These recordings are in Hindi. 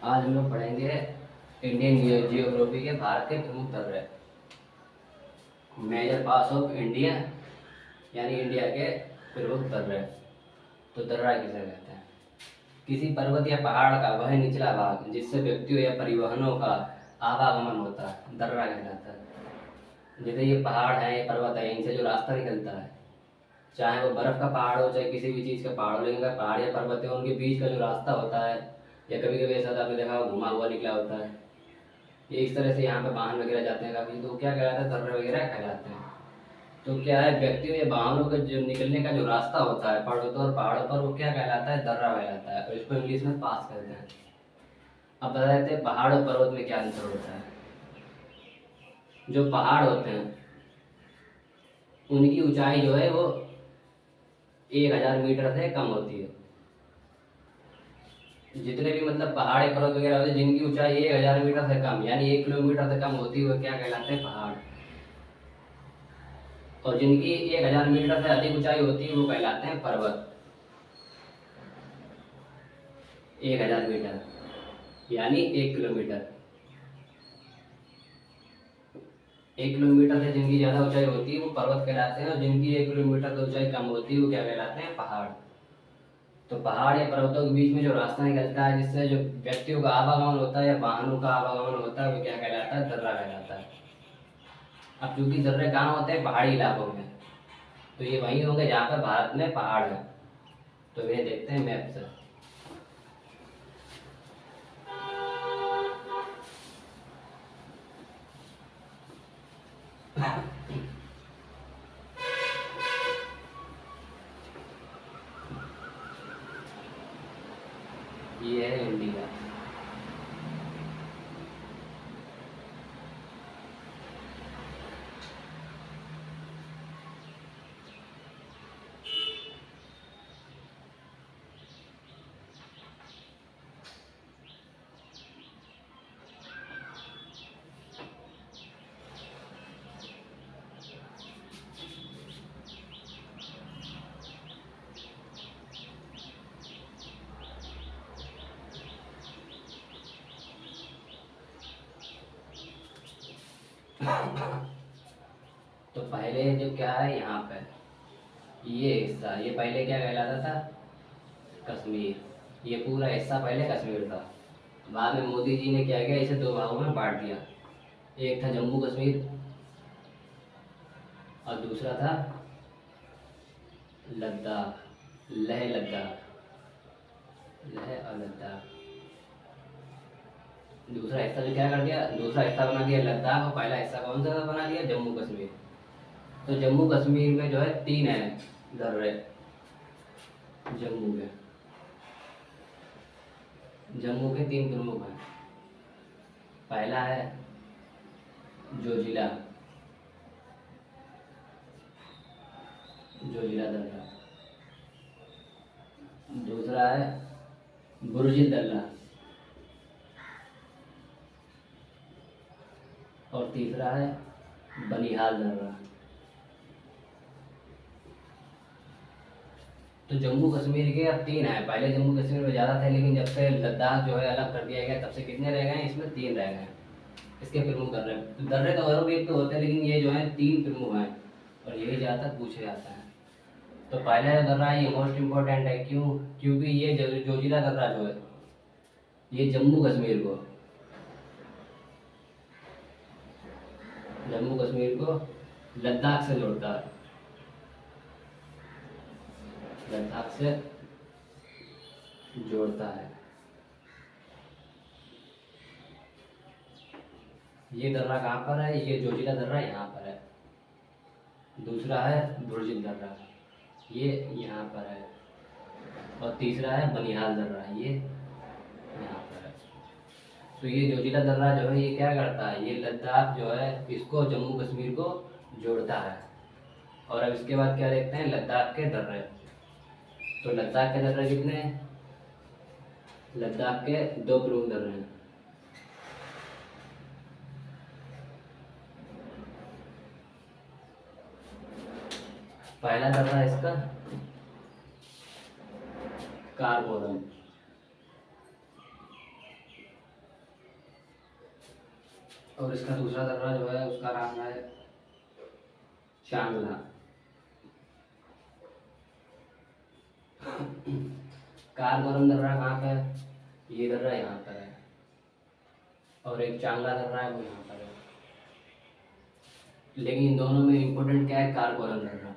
आज हम लोग पढ़ेंगे इंडियन जियोग्राफी के भारत के प्रमुख दर्रे। मेजर पास ऑफ इंडिया यानी इंडिया के प्रमुख दर्रे। तो दर्रा किसे कहते हैं? किसी पर्वत या पहाड़ का वह निचला भाग जिससे व्यक्तियों या परिवहनों का आवागमन होता है, दर्रा कहलाता है। जैसे ये पहाड़ है, ये पर्वत है, इनसे जो रास्ता निकलता है, चाहे वो बर्फ का पहाड़ हो चाहे किसी भी चीज़ का पहाड़ हो, लेकिन अगर पहाड़ या पर्वत है उनके बीच का जो रास्ता होता है, या कभी कभी ऐसा आपने देखा घुमा हुआ निकला होता है, ये इस तरह से यहाँ पे वाहन वगैरह जाते हैं काफ़ी, तो क्या कहलाता है? दर्रे वगैरह कहलाते हैं। तो क्या है, व्यक्तियों या वाहनों का जो निकलने का जो रास्ता होता है पर्वतों और पहाड़ों पर, वो क्या कहलाता है? दर्रा कहलाता है, और इसको इंग्लिश में पास कहते हैं। अब बता देते हैं पहाड़ और पर्वत में क्या अंतर होता है। जो पहाड़ होते हैं उनकी ऊंचाई जो है वो 1000 मीटर से कम होती है। जितने भी मतलब पहाड़ या पर्वत वगैरह होते हैं जिनकी ऊंचाई 1000 मीटर से कम यानी 1 किलोमीटर से कम होती है, वो क्या कहलाते हैं? पहाड़। और जिनकी 1000 मीटर से अधिक ऊंचाई होती है वो कहलाते हैं पर्वत। 1000 मीटर यानी 1 किलोमीटर। 1 किलोमीटर से जिनकी ज़्यादा ऊंचाई होती है वो पर्वत कहलाते हैं, और जिनकी 1 किलोमीटर से ऊंचाई कम होती है वो क्या कहलाते हैं? पहाड़। तो पहाड़ या पर्वतों के बीच में जो रास्ता निकलता है जिससे जो व्यक्तियों का आवागमन होता है या वाहनों का आवागमन होता है, वो क्या कहलाता है? दर्रा कहलाता है। अब चूंकि दर्रे कहाँ होते हैं? पहाड़ी इलाकों में, तो ये वहीं होंगे जहाँ पर भारत में पहाड़ है। तो इन्हें देखते हैं मैप से। ये है इंडिया। तो पहले जो क्या है यहाँ पे, ये हिस्सा ये पहले क्या कहलाता था? कश्मीर। ये पूरा हिस्सा पहले कश्मीर था। बाद में मोदी जी ने क्या किया, इसे दो भागों में बांट दिया। एक था जम्मू कश्मीर और दूसरा था लद्दाख, लेह लद्दाख, लेह और लद्दाख। दूसरा हिस्सा जो क्या कर दिया, दूसरा हिस्सा बना दिया लद्दाख, और पहला हिस्सा कौन सा बना दिया? जम्मू कश्मीर। तो जम्मू कश्मीर में जो है 3 है दर्रे। जम्मू के जम्मू के 3 प्रमुख हैं। पहला है जोजिला, जोजिला दर्रा। दूसरा है बुर्जिल दर्रा, और तीसरा है बनिहाल दर्रा। तो जम्मू कश्मीर के अब 3 हैं। पहले जम्मू कश्मीर में ज़्यादा थे, लेकिन जब से लद्दाख जो है अलग कर दिया गया तब से कितने रह गए हैं? इसमें 3 रह गए हैं। इसके प्रमुख दर्रे, तो दर्रे तो और भी एक तो होते हैं, लेकिन ये जो है 3 प्रमुख हैं, और यही ज़्यादातर पूछे जाता है। तो पहला जो दर्रा है ये मोस्ट इम्पोर्टेंट है। क्यों? क्योंकि ये जोजिला दर्रा जो है ये जम्मू कश्मीर को लद्दाख से जोड़ता है, लद्दाख से जोड़ता है। ये दर्रा कहाँ पर है? ये जोजिला दर्रा यहाँ पर है। दूसरा है बुर्जिल दर्रा, ये यहाँ पर है। और तीसरा है बनिहाल दर्रा, ये यहाँ पर है। तो ये जोजिला दर्रा जो है ये क्या करता है? ये लद्दाख जो है इसको जम्मू कश्मीर को जोड़ता है। और अब इसके बाद क्या देखते हैं? लद्दाख के दर्रे। तो लद्दाख के दर्रे कितने हैं? लद्दाख के 2 प्रमुख दर्रे हैं। पहला दर्रा है इसका कारकोरम, और इसका दूसरा दर्रा जो है उसका नाम है चांगला। कारकोरम दर्रा कहाँ पे है? ये दर्रा यहाँ पर है, और एक चांगला दर्रा है वो यहाँ पर है। लेकिन इन दोनों में इम्पोर्टेंट क्या है? कारकोरम दर्रा।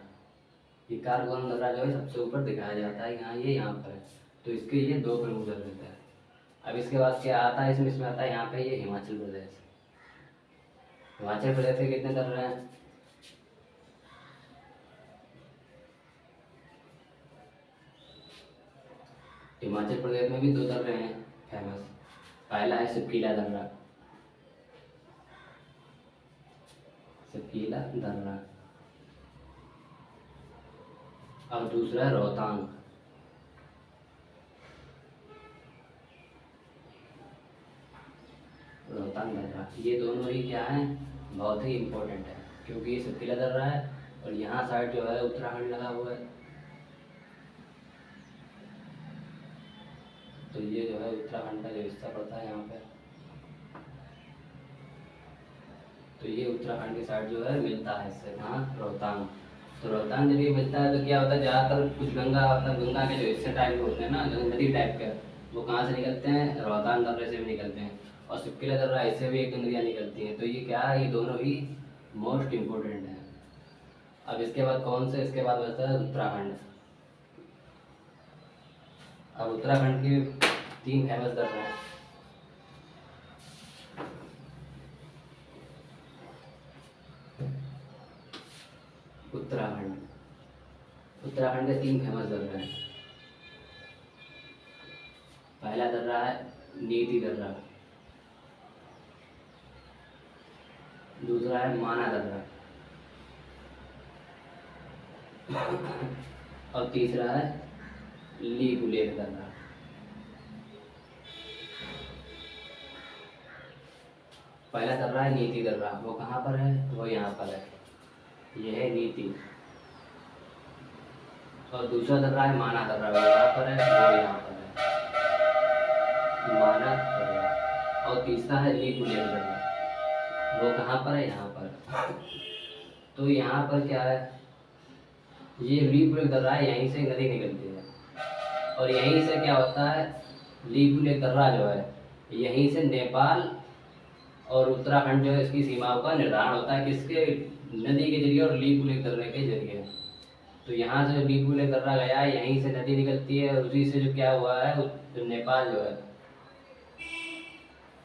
ये कारकोरम दर्रा जो है सबसे ऊपर दिखाया जाता है, यहाँ ये यहाँ पर है, तो इसके ये दो प्रमुख दर्रे हैं। अब इसके बाद क्या आता है इसमें आता है यहाँ पे ये हिमाचल प्रदेश। हिमाचल प्रदेश के कितने दर्रे हैं? हिमाचल प्रदेश में भी दो दर्रे हैं फेमस। पहला है सतकीला दर्रा, सतकीला दर्रा, और दूसरा है रोहतांग। रोहतांग दर्रा, ये दोनों ही क्या हैं? बहुत ही इम्पोर्टेंट है, क्योंकि ये सतकीला दर्रा है और यहाँ साइड जो है उत्तराखंड लगा हुआ है, तो ये जो है उत्तराखंड का जो हिस्सा पड़ता है यहाँ पे, तो ये उत्तराखंड की साइड जो है मिलता है इससे कहाँ? रोहतांग। तो रोहतांग जब ये मिलता है तो क्या होता है, ज़्यादातर कुछ गंगा मतलब गंगा के जो हिस्से टाइप के होते हैं ना, जो नदी टाइप के, वो कहाँ से निकलते हैं? रोहतांग दर्रे से भी निकलते हैं, और सतकीला दर्रा इससे भी एक दो नदियाँ निकलती हैं। तो ये क्या है? ये दोनों ही मोस्ट इम्पोर्टेंट हैं। अब इसके बाद कौन से? इसके बाद बचता है उत्तराखंड। अब उत्तराखंड के तीन फेमस दर्रे हैं। उत्तराखंड, उत्तराखंड के तीन फेमस दर्रे हैं। पहला दर्रा है नीति दर्रा, दूसरा है माना दर्रा, और तीसरा है लीपुलेख दर्रा। पहला दर्रा है नीति दर्रा, वो कहाँ पर है? वो यहाँ पर है, यह है नीति। और दूसरा दर्रा है माना दर्रा, वो यहाँ पर है, वो यहाँ पर है, माना दर्रा। और तीसरा है लीपुलेख दर्रा, वो कहाँ पर है? यहाँ पर। तो यहाँ पर क्या है? ये लीपुलेख दर्रा है, यहीं से नदी निकलती है, और यहीं से क्या होता है? लीपुलेख दर्रा जो है यहीं से नेपाल और उत्तराखंड जो है इसकी सीमाओं का निर्धारण होता है, किसके? नदी के जरिए और लीपुलेख दर्रे के जरिए। तो यहाँ से जो लीपुलेख दर्रा गया है यहीं से नदी निकलती है, और उसी से जो क्या हुआ है, जो नेपाल जो है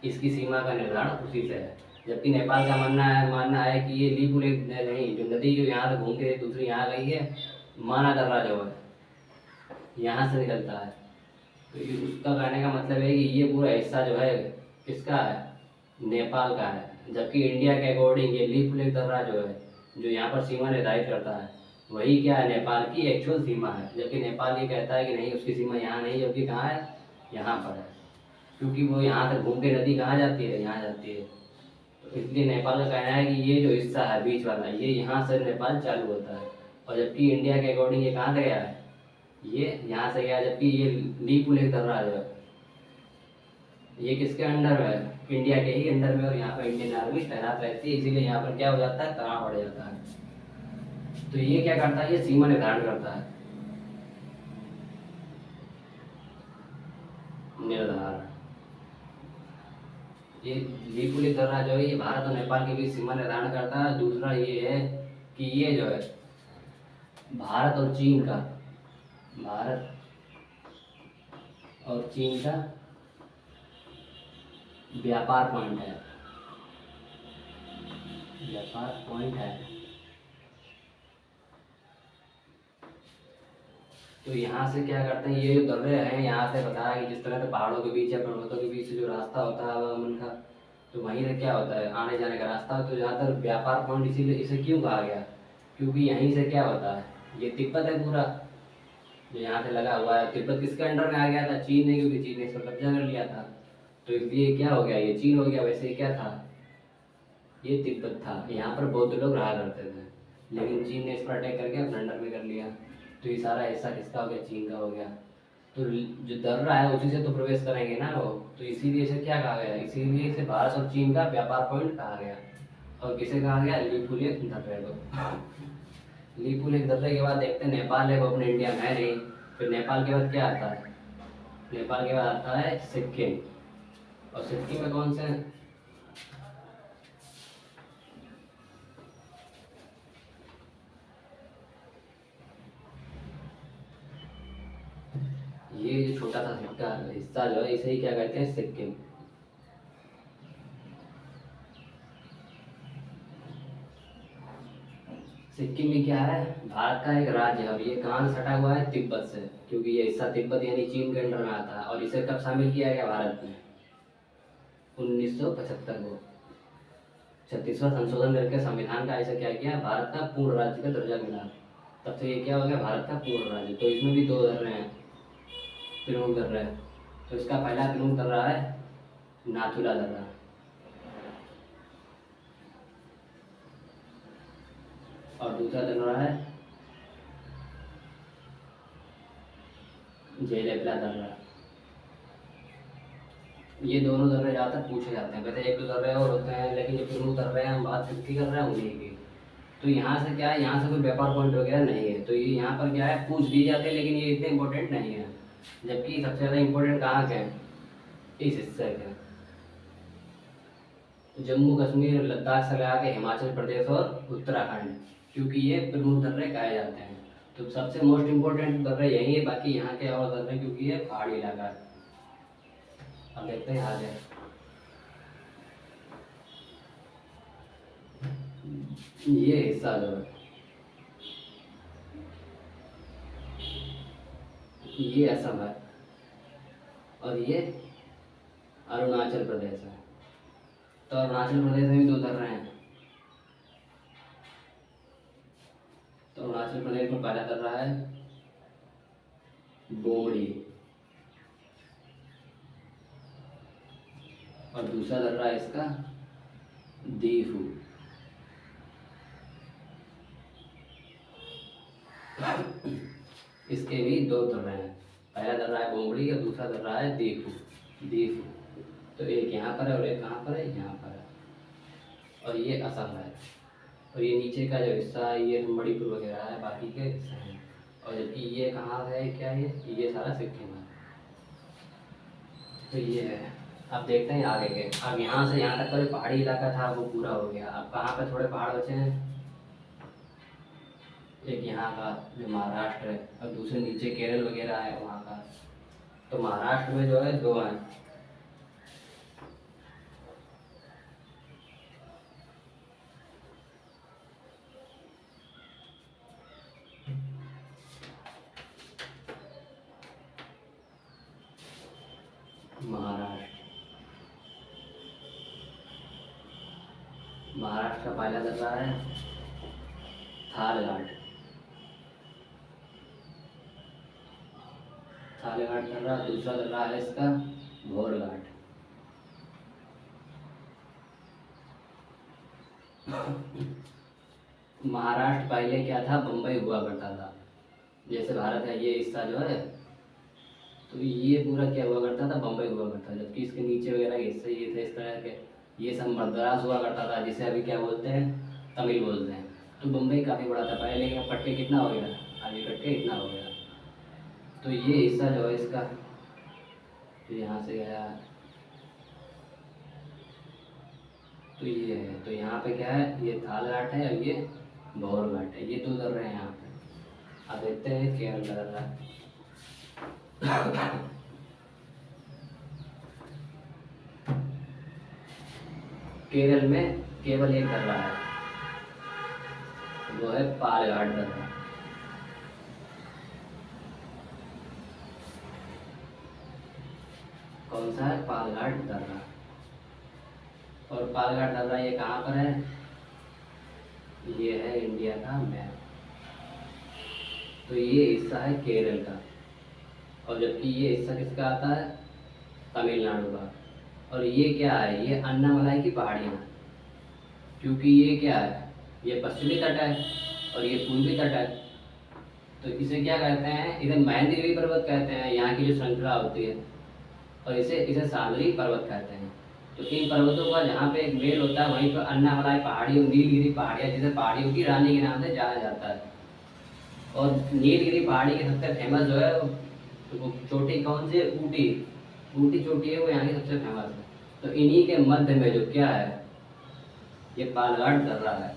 इसकी सीमा का निर्धारण उसी से है। जबकि नेपाल का मानना है कि ये लीपुलेख नहीं, जो नदी जो यहाँ से घूम के दूसरी यहाँ गई है, माना दर्रा जो है यहाँ से निकलता है। तो ये उसका कहने का मतलब है कि ये पूरा हिस्सा जो है किसका है? नेपाल का है। जबकि इंडिया के अकॉर्डिंग ये लीपुलेख दर्रा जो है, जो यहाँ पर सीमा निर्धारित करता है, वही क्या है? नेपाल की एक्चुअल सीमा है। जबकि नेपाल ये कहता है कि नहीं, उसकी सीमा यहाँ नहीं, जबकि कहाँ है? यहाँ पर है, क्योंकि वो यहाँ तक घूम के नदी कहाँ जाती है? यहाँ जाती है। तो इसलिए नेपाल का कहना है कि ये जो हिस्सा है बीच वाला, ये यहाँ से नेपाल चालू होता है, और जबकि इंडिया के अकॉर्डिंग ये कहाँ से गया है? ये यहाँ से गया। जबकि ये लीपुलेख दर्रा जो है ये किसके अंडर में है? इंडिया के ही अंडर में, और यहाँ पर इंडियन आर्मी तैनात रहती है, इसीलिए यहाँ पर क्या हो जाता है? तनाव बढ़ जाता है। तो ये क्या करता है? ये सीमा निर्धारण करता है, निर्धारण। ये लीपुलेख दर्रा जो है ये भारत और नेपाल के बीच सीमा निर्धारण करता है। दूसरा ये है कि ये जो है भारत और चीन का, भारत और चीन का व्यापार पॉइंट है, व्यापार पॉइंट है। तो यहाँ से क्या करते हैं? ये जो दर्रे हैं यहाँ से बताया कि जिस तरह से पहाड़ों के बीच या पर्वतों के बीच से जो रास्ता होता है आवागमन का, तो वहीं से क्या होता है? आने जाने का रास्ता। तो ज़्यादातर व्यापार पॉइंट इसीलिए इसे क्यों कहा गया? क्योंकि यहीं से क्या होता है? ये तिब्बत है पूरा जो यहाँ से लगा हुआ है। तिब्बत किसके अंडर में आ गया था? चीन ने, क्योंकि चीन ने इस पर कब्जा कर लिया था, तो इसलिए क्या हो गया? ये चीन हो गया। वैसे क्या था? ये तिब्बत था। यहाँ पर बौद्ध लोग रहा करते थे, लेकिन चीन ने इस पर अटैक करके अपने अंडर में कर लिया, तो ये सारा हिस्सा किसका हो गया? चीन का हो गया। तो जो दर्रा है उसी से तो प्रवेश करेंगे ना वो, तो इसीलिए इसे क्या कहा गया, इसीलिए इसे भारत और चीन का व्यापार पॉइंट कहा गया। और किसे कहा गया, लीपुलेख दर्रे को। लीपुलेख दर्रे के बाद देखते हैं नेपाल है, वो अपने इंडिया में है नहीं। फिर नेपाल के बाद क्या आता है, नेपाल के बाद आता है सिक्किम। और सिक्किम में कौन से, ये जो छोटा सा सिक्का हिस्सा जो है इसे ही क्या कहते हैं, सिक्किम। सिक्किम में क्या है, भारत का एक राज्य है। अब ये कहाँ से सटा हुआ है, तिब्बत से, क्योंकि ये हिस्सा तिब्बत यानी चीन के अंडर में आता है। और इसे कब शामिल किया गया भारत में, 1975 को 36वां संशोधन करके संविधान का ऐसा क्या किया, भारत का पूर्ण राज्य का दर्जा मिला। तब से ये क्या हो गया, भारत का पूर्ण राज्य। तो इसमें भी दो दर्रे हैं, प्रमुख दर्रे हैं। तो इसका पहला प्रमुख दर्रा है नाथुला दर्रा, और दूसरा दर्रा है जेलेपला दर्रा। ये दोनों दर्रे ज़्यादातर पूछे जाते हैं, वैसे एक दो दर्रे और होते हैं, लेकिन जो प्रमुख दर्रे हैं हम बात किसकी कर रहे हैं, उन्हीं की। तो यहाँ से क्या है, यहाँ से कोई व्यापार पॉइंट वगैरह नहीं है, तो ये यहाँ पर क्या है, पूछ दी जाते हैं, लेकिन ये इतने इंपॉर्टेंट नहीं है। जबकि सबसे ज़्यादा इंपॉर्टेंट कहाँ के हैं, इस हिस्से के। तो जम्मू कश्मीर लद्दाख से लगा के हिमाचल प्रदेश और उत्तराखंड, क्योंकि ये प्रमुख दर्रे कहे जाते हैं। तो सबसे मोस्ट इम्पोर्टेंट दर्रे यही है, बाकी यहाँ के और दर्रे क्योंकि ये पहाड़ी इलाका है। अब देखते हैं आगे। ये हिस्सा जो है, ये असम है और ये अरुणाचल प्रदेश है। तो अरुणाचल प्रदेश में भी दो दर्रे हैं। तो अरुणाचल प्रदेश में पहला दर्रा है बोमड़ी, और दूसरा दर्रा है इसका दीफू। इसके भी दो दर्रे हैं, पहला दर्रा है बोमड़ी और दूसरा दर्रा है दीफू। दीफू तो एक यहाँ पर है और एक कहाँ पर है, यहाँ पर है। और ये असम है, और ये नीचे का जो हिस्सा है ये मणिपुर वगैरह है, बाकी के हिस्से हैं। और जबकि ये कहाँ है, क्या है, ये सारा सिक्किम है। तो ये है। अब देखते हैं आगे के। अब यहाँ से यहाँ तक का जो पहाड़ी इलाका था वो पूरा हो गया। अब कहाँ पे थोड़े पहाड़ बचे हैं, एक यहाँ का जो महाराष्ट्र है, और दूसरे नीचे केरल वगैरह है वहाँ का। तो महाराष्ट्र में जो है दो हैं, महाराष्ट्र का पहला दर्रा है थारघाट। थारघाट दर्रा, दूसरा दर्रा है इसका घोरघाट। महाराष्ट्र पहले क्या था, बम्बई हुआ करता था। जैसे भारत है ये हिस्सा जो है, तो ये पूरा क्या हुआ करता था, बम्बई हुआ करता था। जबकि इसके नीचे वगैरह के हिस्से ये थे इस तरह के, ये सब मद्रास हुआ करता था, जिसे अभी क्या बोलते हैं, तमिल बोलते हैं। तो बम्बई काफ़ी बड़ा था पहले, लेकिन कट के कितना हो गया, आगे कट के इतना हो गया। तो ये हिस्सा जो है इसका, तो यहाँ से गया, तो ये है। तो यहाँ पे क्या है, ये थारघाट है और ये घोरघाट है, ये दो दर्रे हैं यहाँ पे। अब देखते हैं केरल का दर्रा। केरल में केवल एक दर्रा है, वो है पालघाट दर्रा। कौन सा है, पालघाट दर्रा। और पालघाट दर्रा ये कहाँ पर है, ये है इंडिया का मैप। तो ये हिस्सा है केरल का, और जबकि ये हिस्सा किसका आता है, तमिलनाडु का। और ये क्या है, ये अन्नामलाई की पहाड़ियाँ, क्योंकि ये क्या है, ये पश्चिमी तट है और ये पूर्वी तट है। तो इसे क्या कहते हैं, इसे महेंद्रगिरी पर्वत कहते हैं, यहाँ की जो श्रृंखला होती है, और इसे इसे सांदली पर्वत कहते हैं। तो इन पर्वतों का जहाँ पे एक मेल होता है वहीं पर अन्नामलाई पहाड़ियों, नीलगिरी पहाड़ियाँ, जिसे पहाड़ियों की रानी के नाम से जाना जाता है। और नीलगिरी पहाड़ी की सबसे फेमस जो है वो चोटी कौन सी है, ऊटी। ऊटी चोटी है वो यहाँ की सबसे फेमस है। तो इन्हीं के मध्य में जो क्या है, ये पालघाट दर्रा है,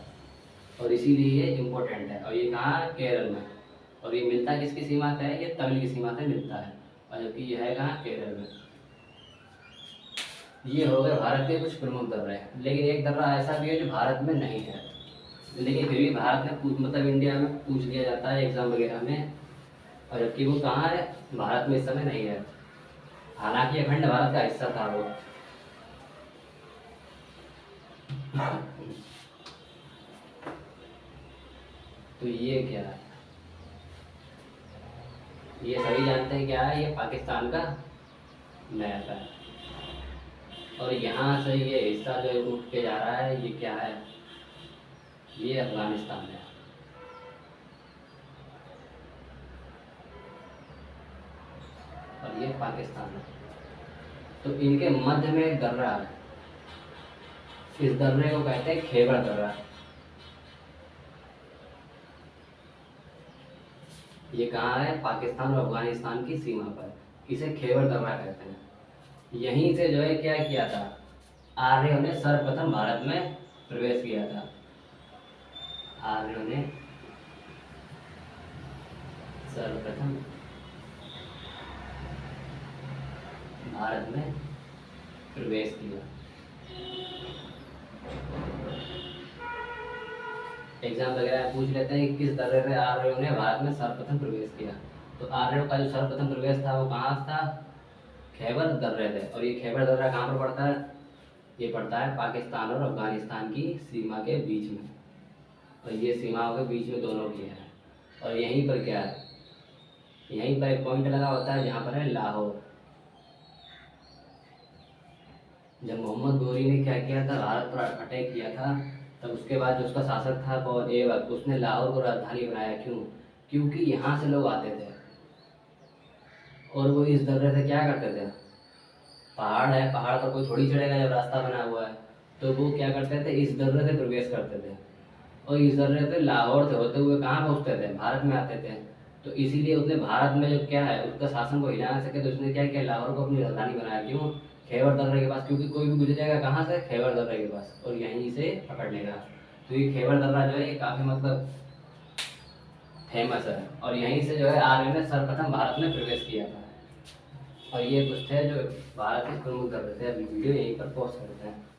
और इसीलिए ये इम्पोर्टेंट है। और ये कहाँ है, केरल में। और ये मिलता किसकी सीमा से है, ये तमिल की सीमा से मिलता है, और जबकि ये है कहाँ, केरल में। ये हो गए भारत के कुछ प्रमुख दर्रे। लेकिन एक दर्रा ऐसा भी है जो भारत में नहीं है, लेकिन फिर भी भारत में मतलब इंडिया में पूछ लिया जाता है एग्जाम वगैरह में, और जबकि वो कहाँ है, भारत में इस समय नहीं है। हालांकि अखंड भारत का हिस्सा था वो। तो ये क्या है, ये सभी जानते हैं क्या है, ये पाकिस्तान का मैप है। और यहाँ से ये हिस्सा जो उठ के जा रहा है, ये क्या है, ये अफगानिस्तान है। और ये पाकिस्तान है। तो इनके मध्य में एक दर्रा है, इस दर्रे को कहते हैं खैबर दर्रा। ये कहाँ है, पाकिस्तान और अफगानिस्तान की सीमा पर, इसे खैबर दर्रा कहते हैं। यहीं से जो है क्या किया था, आर्यों ने सर्वप्रथम भारत में प्रवेश किया था। आर्यों ने सर्वप्रथम भारत में प्रवेश किया। एग्जाम वगैरह पूछ लेते हैं कि किस दर्रे से आर्यों ने भारत में सर्वप्रथम प्रवेश किया। तो आर्यों का जो सर्वप्रथम प्रवेश था वो कहाँ था, खैबर दर्रे थे। और ये खैबर दर्रा कहाँ पर पड़ता है, ये पड़ता है पाकिस्तान और अफगानिस्तान की सीमा के बीच में। और ये सीमाओं के बीच में दोनों की है। और यहीं पर क्या है, यहीं पर एक पॉइंट लगा होता है जहाँ पर है लाहौर। जब मोहम्मद गोरी ने क्या किया था, भारत पर अटैक किया था, तब उसके बाद जो उसका शासक था ऐबक, उसने लाहौर को राजधानी बनाया। क्यों, क्योंकि यहाँ से लोग आते थे और वो इस दर्रे से क्या करते थे, पहाड़ है, पहाड़ पर कोई थोड़ी चढ़ेगा जब रास्ता बना हुआ है, तो वो क्या करते थे, इस दर्रे से प्रवेश करते थे। और इस दर्रे से लाहौर से होते हुए कहाँ पहुँचते थे, भारत में आते थे। तो इसीलिए उसने भारत में जो क्या है उसका शासन को हिला ना सके, तो उसने क्या किया, लाहौर को अपनी राजधानी बनाया। क्यों, खैबर दर्रे के पास, क्योंकि कोई भी गुजर जाएगा कहाँ से, खैबर दर्रे के पास, और यहीं से पकड़ लेगा। तो ये खैबर दर्रा जो है ये काफ़ी मतलब फेमस है। और यहीं से जो है आर्य ने सर्वप्रथम भारत में प्रवेश किया था। और ये कुछ थे जो भारत के प्रमुख दर्रे थे। अभी वीडियो यहीं पर पॉज करते हैं।